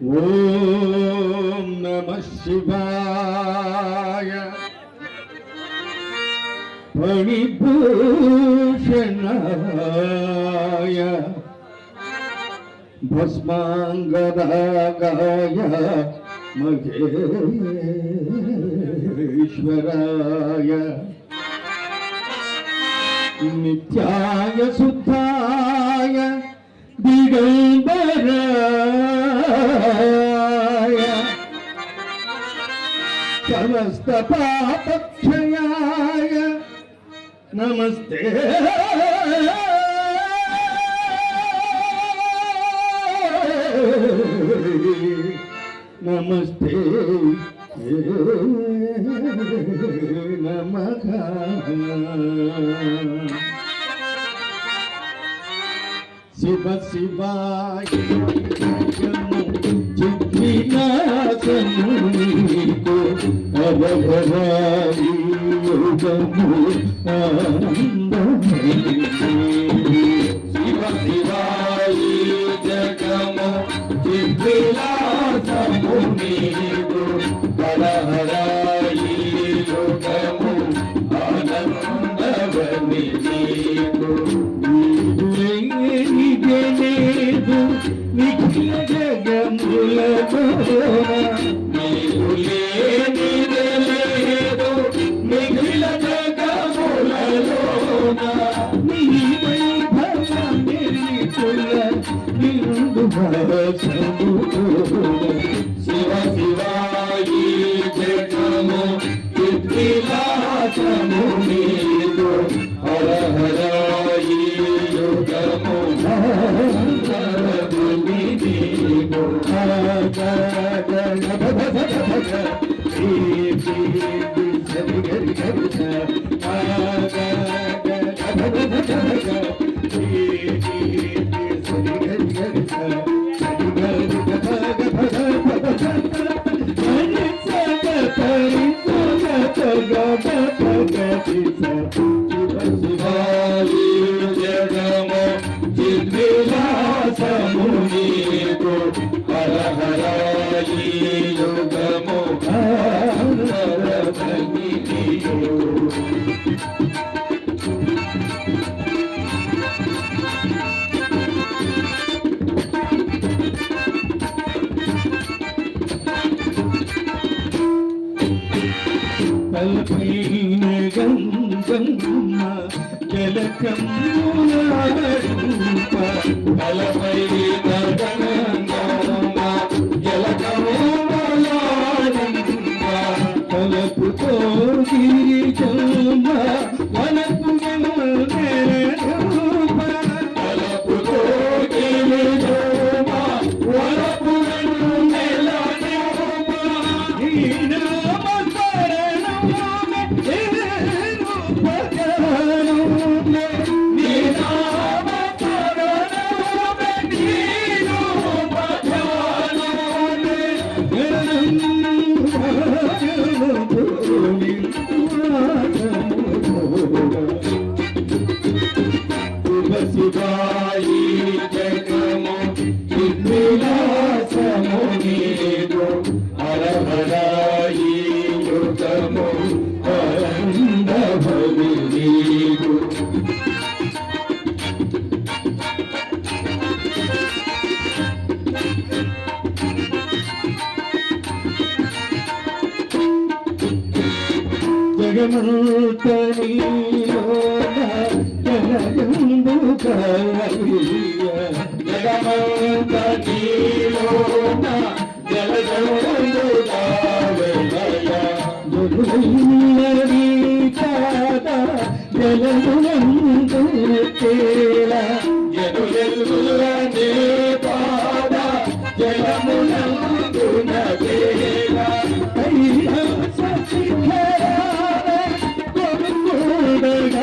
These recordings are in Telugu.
ఓం నమః శివాయ ఫణిభూషణాయ భస్మాంగరాగాయ మహేశ్వరాయ నిత్యాయ శుద్ధాయ దిగంబరాయ సమస్త పాపక్షయాయ నమస్తే నమస్తే నమః. శివ శివాయ చిద్విలాసమునికో అవభరాయి యోగము ఆనందమయి. శివ శివాయ జగము చిద్విలాసమునికో అవభరాయి యోగము ఆనందమయి. నిఖిల జగములలో నీవు లేనిదలేదు, నిఖిల జగములలో నీ వైభవం నిలుచుల నిండు భాసము. శివ శివాయి జగము చిద్విలాసము నీదు హరహరాయి యుగము శివాయి జగము చిద్విలాసము నీకు హరహరాయి యుగము తలపైన గంగమ్మ జలకమ్ములాడుప, తలపైన గంగమ్మ జలకమ్ములాడుప, తలపుతో గిరిజమ్మ వనపు నెలూప, తలపుతో గిరిజమ్మ వనపు నెలూప. శివాయి జగము చిద్విలాసము నీదు హరహరాయి యుగము ఆనందమయి నీదు. జగమంతనీలోన జలజంబుకాయ, జగమంతనీలోన జలజంబుకాయ, జలులన్నది కాద జలమునందు తేల, జలులన్నది కాద జలమునందు తేల. కైలాస శిఖరాన కొడుకుడగాది,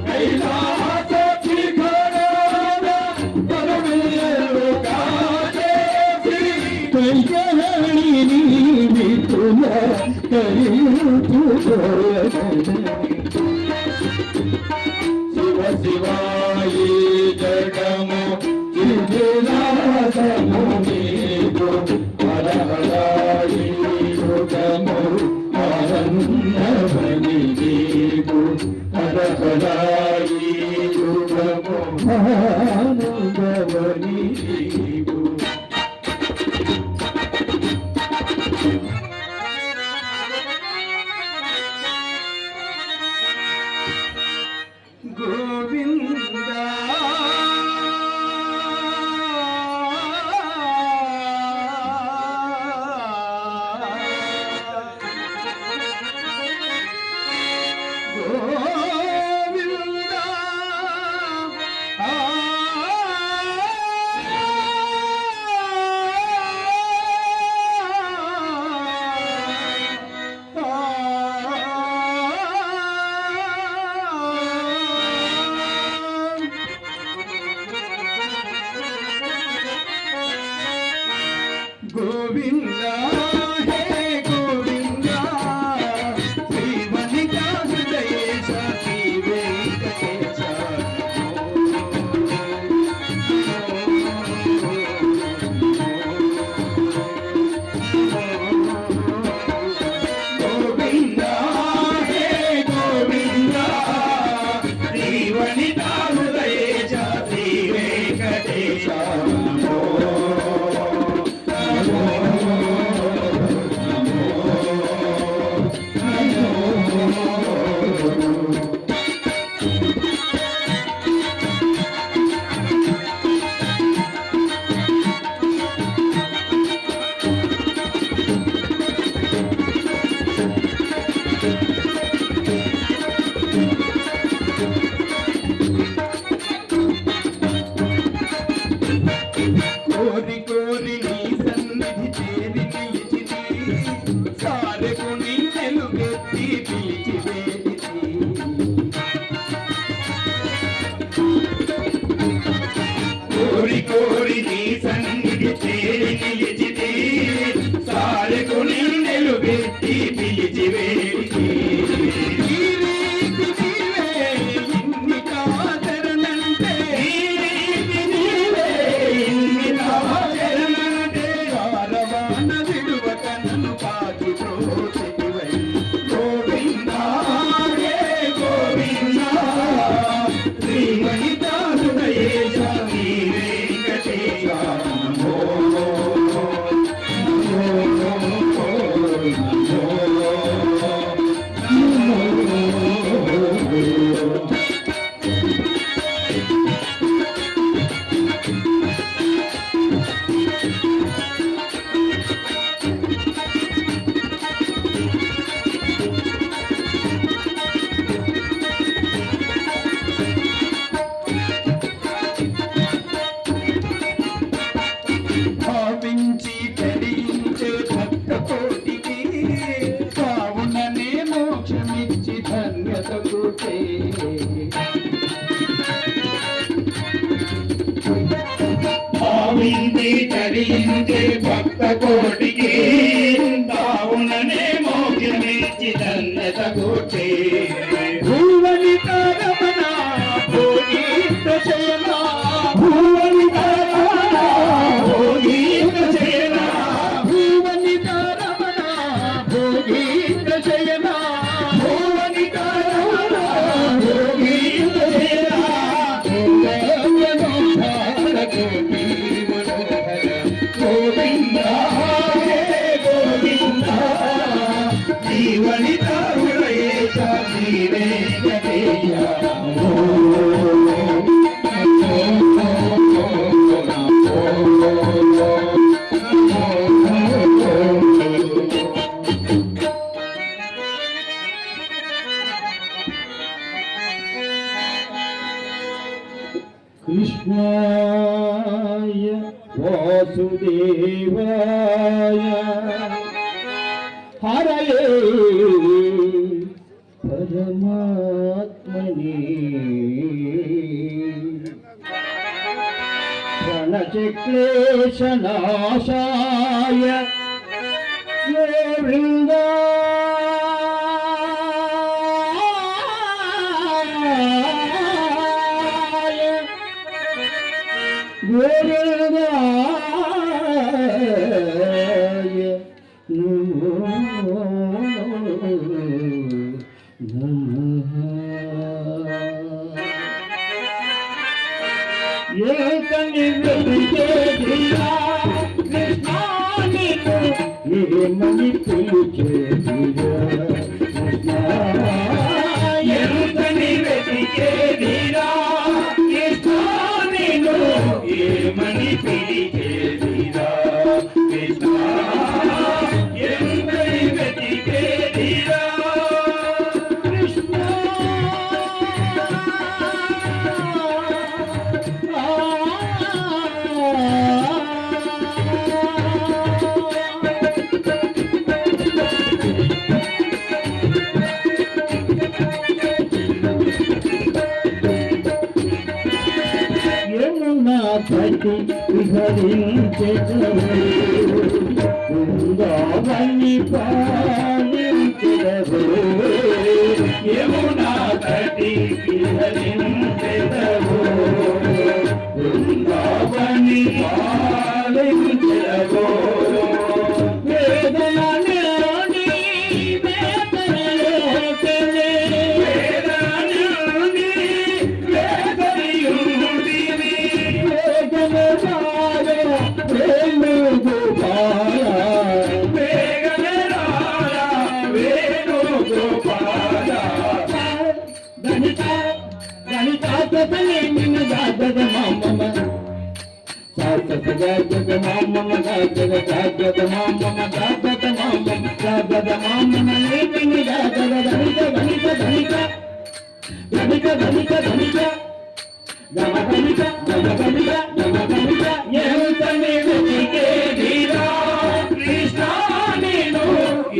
కైలాస శిఖరాన కొడుకుడగాది, కళ్యాణి విపుల శివ శివాయి జగము విలాసము నీకు హర హర ఈ యుగము ఆనందమణి నీకు హర హర ఈ యుగము ఆనందమణి నీకు గోవిందా గోవిందా హే గోవిందా శ్రీవనితా హృదయేశ శ్రీ వెంకటేశ గోవిందా హే గోవిందా శ్రీవనితా హృదయేశ శ్రీ వెంకటేశ కోరి కోరి నీ సన్నిధి చేరి నిలిచిని సారెకు నిన్నెలుగెత్తి పిలిచి వేడిచి కోరి కోరి నీ సన్నిధి చేరి నిలిచిని సారెకు నిన్నెలుగెత్తి పిలిచి వేడిచి భావించి కలిగించే భక్త కోటికి కావుననే మోక్షమిచ్చి ధన్యత కూటే భావించి కలిగించే భక్త కోటికి కావుననే మోక్షమిచ్చి ధన్యత కూటే భూవనిత రమణ భోగీత శయన భూవనిత జీవనిత హృదయేశ శ్రీ వెంకటేశ కృష్ణాయ వాసుదేవాయ హరయే పరమాత్మని ప్రణచక్లేశనాశాయ గోవిందా Guru ఏమని పిలిచేదిరా కృష్ణ ఎంతని వెతికేదిరా కృష్ణ నేను ఏమని పిలిచేదిరా కృష్ణ ఎంతని వెతికేదిరా కృష్ణ పతి విహరించవని పాలించవు యమునా తటి విహరించవు బృందావని పాలించవు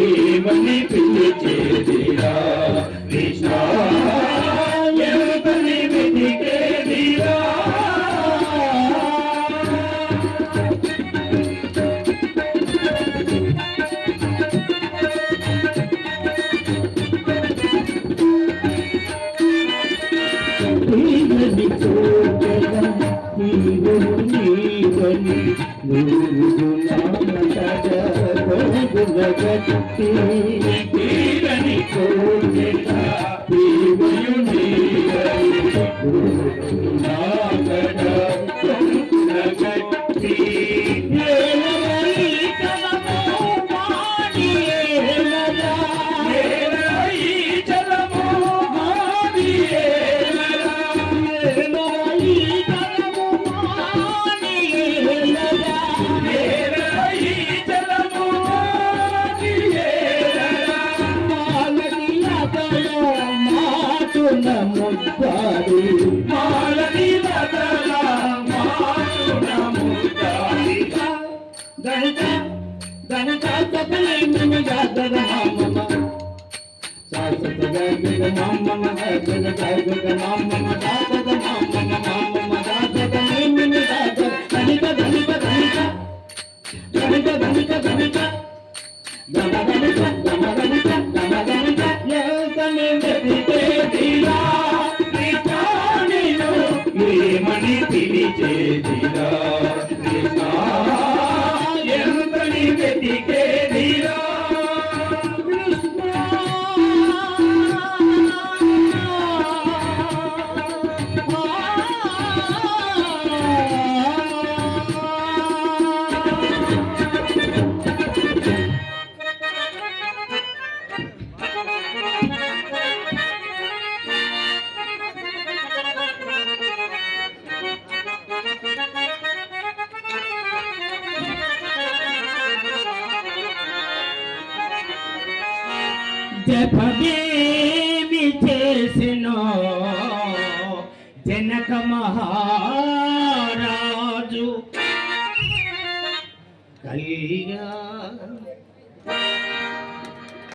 ఏమని పిలిచేదిరా కృష్ణ ఎంతని వెతికేదిరా తీరని కోరిక తీరుని నాగడ నగట్టి ముద్దాడి మాలని లతల మాటున ముద్దాడి దనిత దనిత తపలేని గాదర మామమ శాశ్వత గాదర మామమ గాదర గాదర మామమ గాదర మామమ మామమ గాదర లేని గాదర దనిత దనిత దనిత దనిత దనిత దనిత దమదనిత దమదనిత దమదనిత ఎంతని వెతికేదిరా ఏమని పిలిచేదిరా కృష్ణ ఎంతని వెతికేదిరా కృష్ణ జపదేవి చేసిన జనక మహారాజు కళ్యాణ